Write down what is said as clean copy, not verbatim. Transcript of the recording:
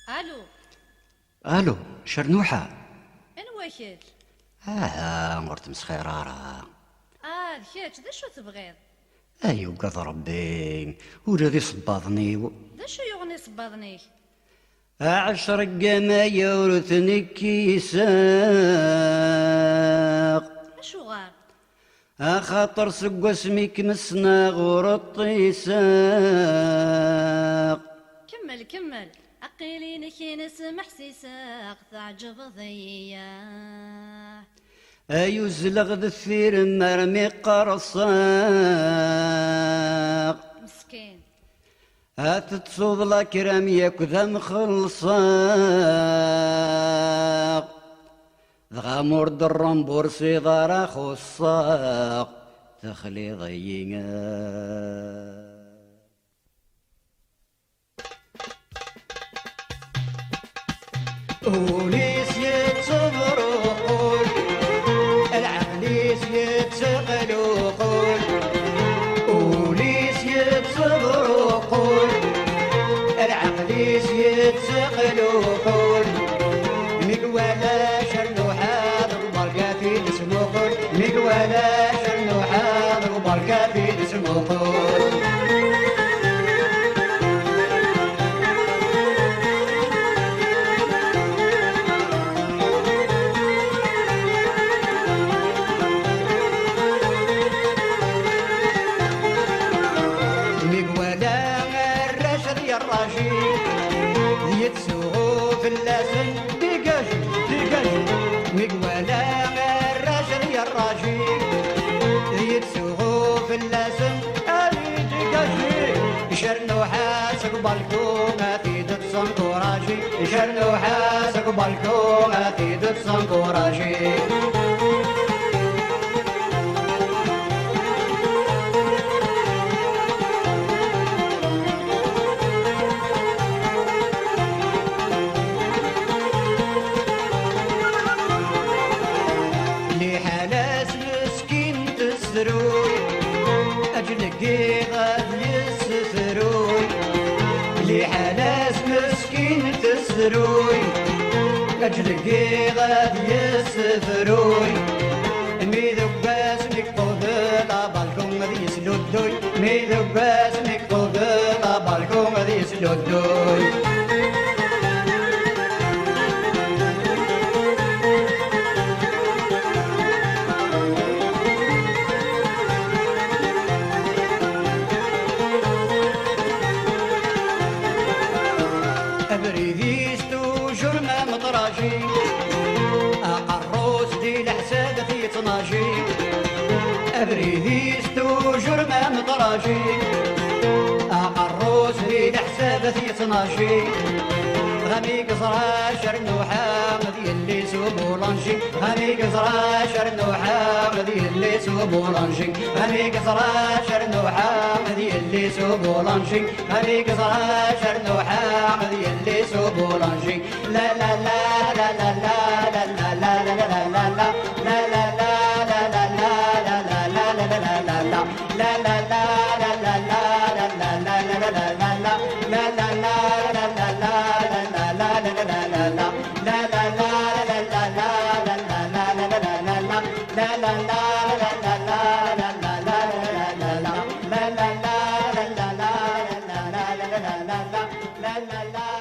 الو. الو شرنوحة. انواكل. مرت مسخيرارة. كيك ذا شو تبغيض؟ ايوا قد ربي ولا ذي صباضني ذا شو يغني صباضنيك؟ عشر قما يورثني كيساق اشو غار؟ خاطر سقوا اسمك مسنا غور الطيساق. كمل كمل. عقيلين كي نسمح سيساق تعجب ضيّا. ايو زلغ ذثير مرمي قرصاق. مسكين. تتصوض الأكرام ياك ذا مخلصاق. غامور درم بورسي ضارا خصاق تخلي ضيّا. وليس يتصبروا قول العقليس يتسقلوا قول وليس يتصبروا قول العقليس يتسقلوا قول مقوالا شرنوحة البركة في اسمه قول مقوالا شرنوحة البركة في اسمه قول. يتسوقوا في اللسن ديجاجي ديجاجي مقوالا الرجل يا الراجل يتسوقوا في اللسن ديجاجي شرنو حاسك بالكوم في دت صنكوراجي شرنو حاسك بالكوم في دت صنكوراجي. أجلقي غاد يسثروي لحلاس مسكين تسثروي أجلقي غاد يسثروي ميذوب باسمك قوضة بالكم غادي يسلودوي ميذوب باسمك قوضة بالكم غادي يسلودوي. أبريديس توجر ما مطراجي أقروس دي الحساب في طناجي أبريديس توجر ما مطراجي أقروس دي الحساب في طناجي. غني قصرا شرنوحة غادي اللي سوبولانجي غني قصرا شرنوحة غادي اللي سوبولانجي غني قصرا شرنوحة غادي اللي سوبولانجي غني قصرا شرنوحة غادي اللي سوبولانجي. لا لا لا لا لا لا لا لا لا لا لا لا لا لا la la la